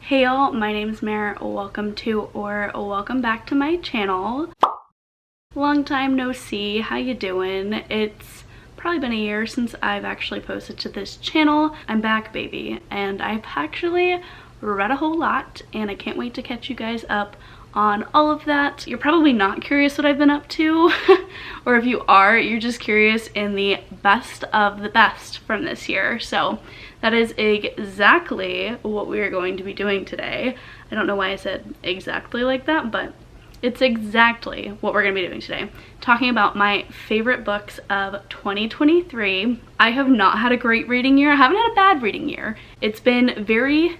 Hey y'all, my name's Mare. Welcome to or welcome back to my channel. Long time no see. How you doing? It's probably been a year since I've actually posted to this channel. I'm back, baby, and I've actually read a whole lot and I can't wait to catch you guys up on all of that. You're probably not curious what I've been up to, or if you are, you're just curious in the best of the best from this year. So that is exactly what we are going to be doing today. I don't know why I said exactly like that, but it's exactly what we're going to be doing today. Talking about my favorite books of 2023. I have not had a great reading year. I haven't had a bad reading year. It's been very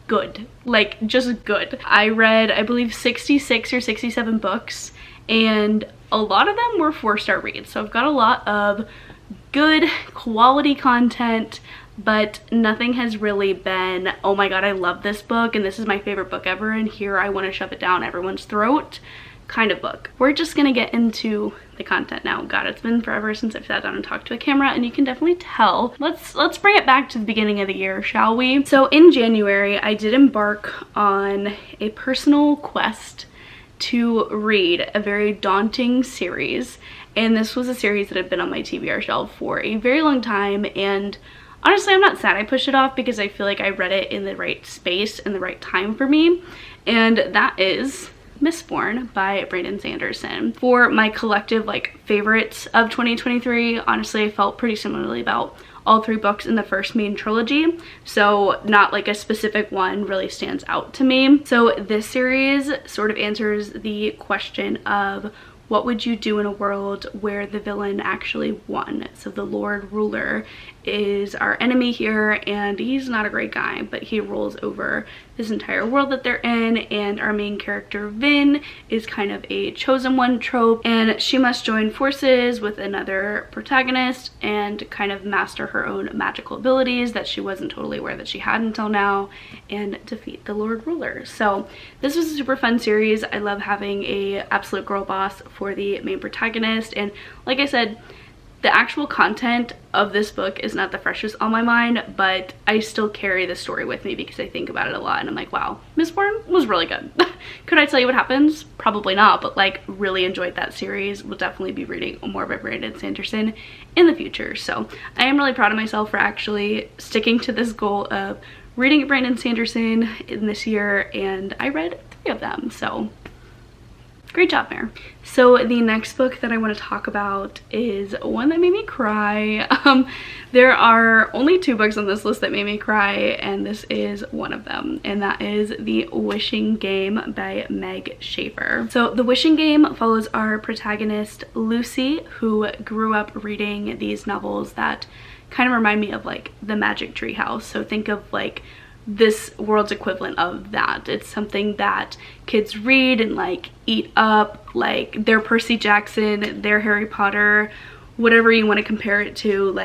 good, like just good. I read, I believe, 66 or 67 books, and a lot of them were 4-star reads. So I've got a lot of good quality content, but nothing has really been, oh my god, I love this book and this is my favorite book ever and here I want to shove it down everyone's throat kind of book. We're just gonna get into the content now. God, it's been forever since I've sat down and talked to a camera, and you can definitely tell. Let's bring it back to the beginning of the year, shall we? So in January, I did embark on a personal quest to read a very daunting series, and this was a series that had been on my TBR shelf for a very long time, and honestly, I'm not sad I pushed it off because I feel like I read it in the right space and the right time for me, and that is Missborne by Sanderson. For my collective favorites of 2023, honestly I felt pretty similarly about all 3 books in the first main trilogy, so not like a specific one really stands out to me. So this series sort of answers the question of what would you do in a world where the villain actually won? So the Lord Ruler is our enemy here, and he's not a great guy, but he rules over this entire world that they're in, and our main character Vin is kind of a chosen one trope, and she must join forces with another protagonist and kind of master her own magical abilities that she wasn't totally aware that she had until now, and defeat the Lord Ruler. So this was a super fun series. I love having a absolute girl boss for the main protagonist, and like I said, the actual content of this book is not the freshest on my mind, but I still carry the story with me because I think about it a lot and I'm like, wow, Missborne was really good. Could I tell you what happens? Probably not, but really enjoyed that series. Will definitely be reading more by Sanderson in the future. So I am really proud of myself for actually sticking to this goal of reading Sanderson in this year, and I read 3 of them, so great job, Mare. So the next book that I want to talk about is one that made me cry. There are only 2 books on this list that made me cry, and this is one of them, and that is The Wishing Game by Meg Shaffer. So The Wishing Game follows our protagonist Lucy, who grew up reading these novels that kind of remind me of the Magic Tree House. So think of this world's equivalent of that. It's something that kids read and eat up, their Percy Jackson, their Harry Potter, whatever you want to compare it to.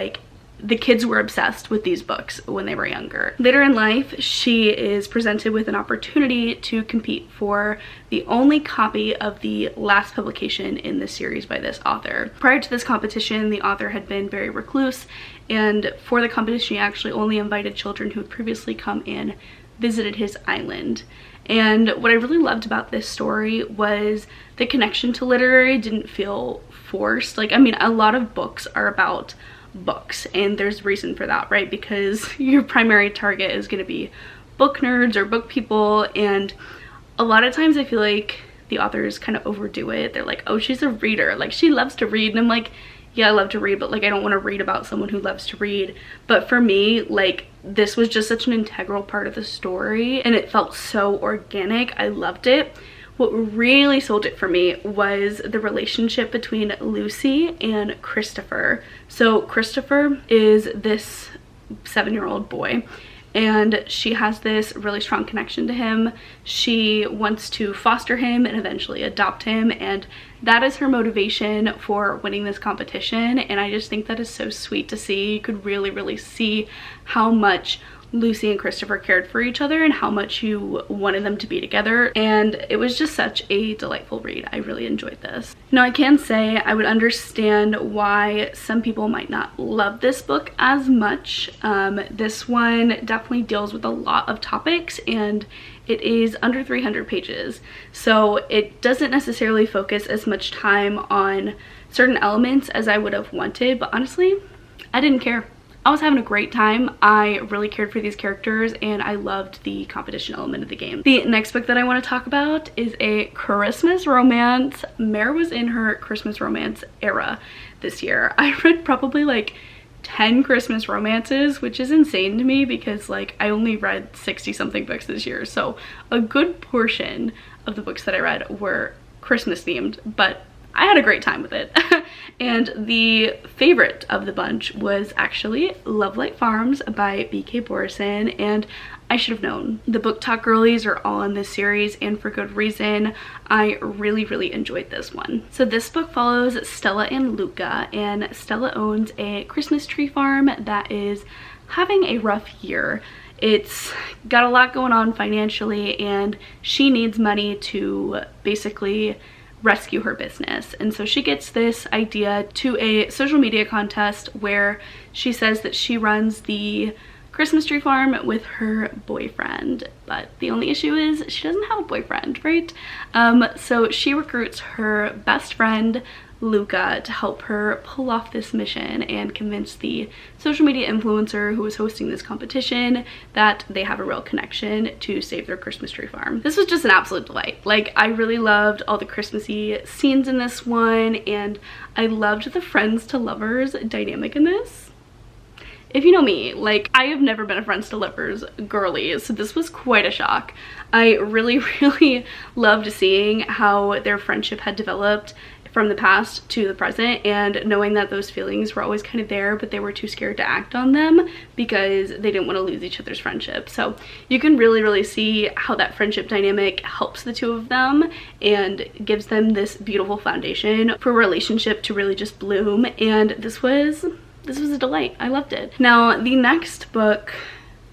The kids were obsessed with these books when they were younger. Later in life, she is presented with an opportunity to compete for the only copy of the last publication in the series by this author. Prior to this competition, the author had been very recluse, and for the competition, he actually only invited children who had previously come and visited his island. And what I really loved about this story was the connection to literary didn't feel forced. I mean, a lot of books are about books, and there's reason for that, right? Because your primary target is going to be book nerds or book people, and a lot of times I feel like the authors kind of overdo it. They're like, oh, she's a reader, she loves to read, and I'm like, yeah, I love to read, but I don't want to read about someone who loves to read. But for me, this was just such an integral part of the story, and it felt so organic. I loved it. What really sold it for me was the relationship between Lucy and Christopher. So Christopher is this 7-year-old boy, and she has this really strong connection to him. She wants to foster him and eventually adopt him, and that is her motivation for winning this competition. And I just think that is so sweet to see. You could really see how much Lucy and Christopher cared for each other and how much you wanted them to be together, and it was just such a delightful read. I really enjoyed this. Now, I can say I would understand why some people might not love this book as much. This one definitely deals with a lot of topics, and it is under 300 pages, so it doesn't necessarily focus as much time on certain elements as I would have wanted, but honestly, I didn't care. I was having a great time. I really cared for these characters, and I loved the competition element of the game. The next book that I want to talk about is a Christmas romance. Mare was in her Christmas romance era this year. I read probably like 10 Christmas romances, which is insane to me because like I only read 60 something books this year, so a good portion of the books that I read were Christmas themed, but I had a great time with it. And the favorite of the bunch was actually Lovelight Farms by BK Borison, and I should have known. The Book Talk girlies are all in this series, and for good reason. I really enjoyed this one. So this book follows Stella and Luca, and Stella owns a Christmas tree farm that is having a rough year. It's got a lot going on financially, and she needs money to basically rescue her business. And so she gets this idea to a social media contest where she says that she runs the Christmas tree farm with her boyfriend, but the only issue is she doesn't have a boyfriend, right? So she recruits her best friend Luca to help her pull off this mission and convince the social media influencer who is hosting this competition that they have a real connection to save their Christmas tree farm. This was just an absolute delight. Like, I really loved all the Christmassy scenes in this one, and I loved the friends to lovers dynamic in this. If you know me, like, I have never been a friends to lovers girly, so this was quite a shock. I really loved seeing how their friendship had developed from the past to the present, and knowing that those feelings were always kind of there, but they were too scared to act on them because they didn't want to lose each other's friendship. So you can really see how that friendship dynamic helps the two of them and gives them this beautiful foundation for a relationship to really just bloom, and this was a delight. I loved it. Now, the next book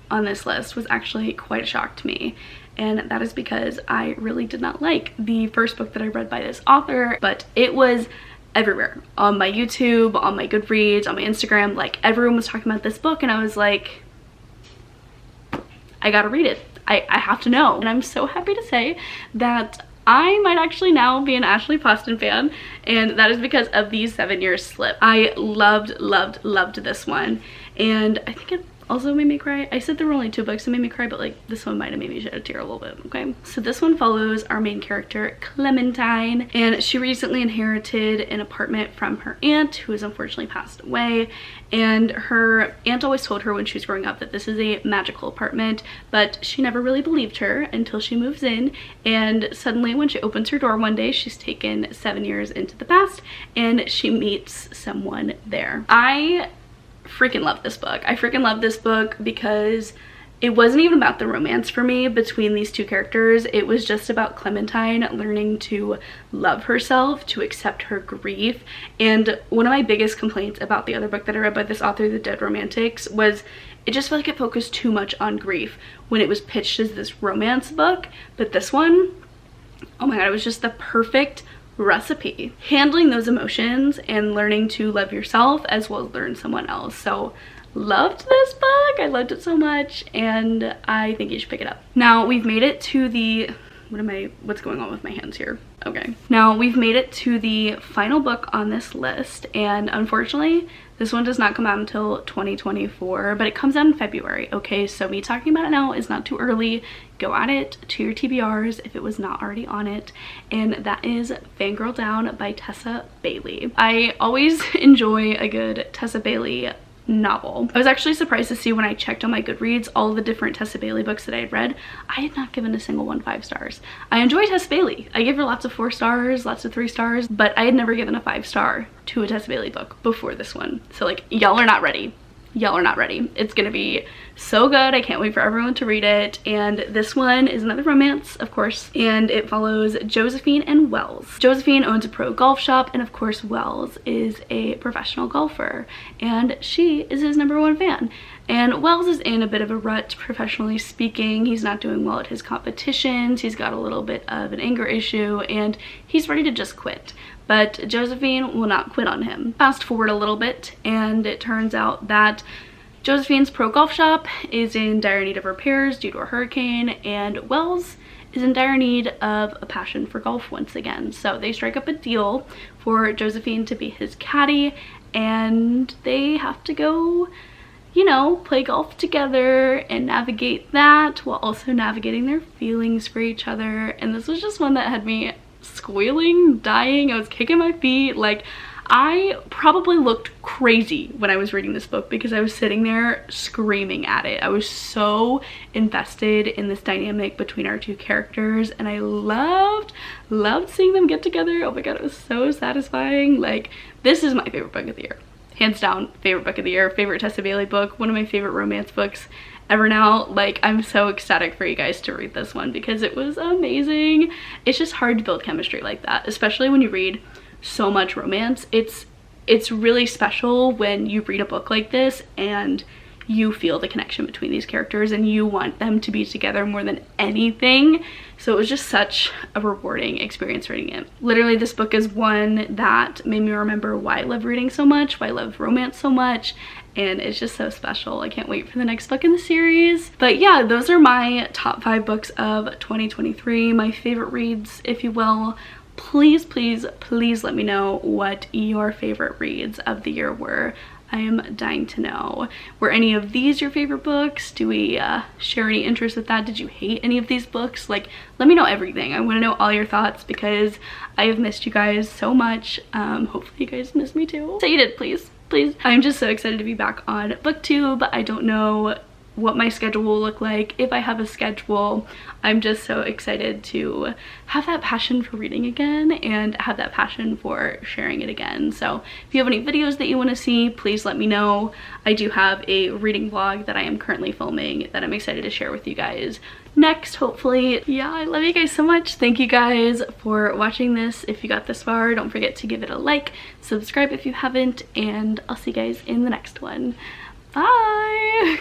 on this list was actually quite a shock to me, and that is because I really did not like the first book that I read by this author, but it was everywhere. On my YouTube, on my Goodreads, on my Instagram, like everyone was talking about this book, and I was like, I gotta read it. I have to know. And I'm so happy to say that I might actually now be an Ashley Poston fan, and that is because of the 7 Years Slip. I loved this one, and I think it also made me cry. I said there were only 2 books that made me cry, but like this one might have made me shed a tear a little bit, okay? So this one follows our main character, Clementine, and she recently inherited an apartment from her aunt, who has unfortunately passed away, and her aunt always told her when she was growing up that this is a magical apartment, but she never really believed her until she moves in, and suddenly when she opens her door one day, she's taken 7 years into the past, and she meets someone there. I freaking love this book. I freaking love this book because it wasn't even about the romance for me between these two characters. It was just about Clementine learning to love herself, to accept her grief. And one of my biggest complaints about the other book that I read by this author, The Dead Romantics, was it just felt like it focused too much on grief when it was pitched as this romance book. But this one, oh my god, it was just the perfect recipe. Handling those emotions and learning to love yourself as well as learn someone else. So loved this book. I loved it so much, and I think you should pick it up. Now we've made it to the what's going on with my hands here? Okay. Now we've made it to the final book on this list, and unfortunately this one does not come out until 2024, but it comes out in February, okay? So me talking about it now is not too early. Go add it to your TBRs if it was not already on it, and that is Fangirl Down by Tessa Bailey. I always enjoy a good Tessa Bailey novel. I was actually surprised to see when I checked on my Goodreads all the different Tessa Bailey books that I had read, I had not given a single one 5 stars. I enjoy Tessa Bailey. I give her lots of 4 stars, lots of 3 stars, but I had never given a 5 star to a Tessa Bailey book before this one. So like, y'all are not ready. y'all are not ready. It's gonna be so good. I can't wait for everyone to read it. And this one is another romance, of course, and it follows Josephine and Wells. Josephine owns a pro golf shop, and of course Wells is a professional golfer, and she is his #1 fan. And Wells is in a bit of a rut, professionally speaking. He's not doing well at his competitions. He's got a little bit of an anger issue, and he's ready to just quit. But Josephine will not quit on him. Fast forward a little bit, and it turns out that Josephine's pro golf shop is in dire need of repairs due to a hurricane, and Wells is in dire need of a passion for golf once again. So they strike up a deal for Josephine to be his caddy, and they have to go, you know, play golf together and navigate that while also navigating their feelings for each other. And this was just one that had me squealing, dying. I was kicking my feet. Like, I probably looked crazy when I was reading this book because I was sitting there screaming at it. I was so invested in this dynamic between our two characters, and I loved seeing them get together. Oh my god, it was so satisfying. Like, this is my favorite book of the year. Hands down, favorite book of the year, favorite Tessa Bailey book, one of my favorite romance books ever now. Like, I'm so ecstatic for you guys to read this one because it was amazing. It's just hard to build chemistry like that, especially when you read so much romance. It's really special when you read a book like this and you feel the connection between these characters and you want them to be together more than anything. So it was just such a rewarding experience reading it. Literally, this book is one that made me remember why I love reading so much, why I love romance so much, and it's just so special. I can't wait for the next book in the series. But yeah, those are my top 5 books of 2023, my favorite reads, if you will. Please, please, please let me know what your favorite reads of the year were. I am dying to know. Were any of these your favorite books? Do we share any interest with that? Did you hate any of these books? Like, let me know everything. I want to know all your thoughts because I have missed you guys so much. Hopefully you guys miss me too. Say you did, please. Please. I'm just so excited to be back on booktube. I don't know what my schedule will look like, if I have a schedule. I'm just so excited to have that passion for reading again and have that passion for sharing it again. So if you have any videos that you want to see, please let me know. I do have a reading vlog that I am currently filming that I'm excited to share with you guys next, hopefully. Yeah, I love you guys so much. Thank you guys for watching this. If you got this far, don't forget to give it a like, subscribe if you haven't, and I'll see you guys in the next one. Bye!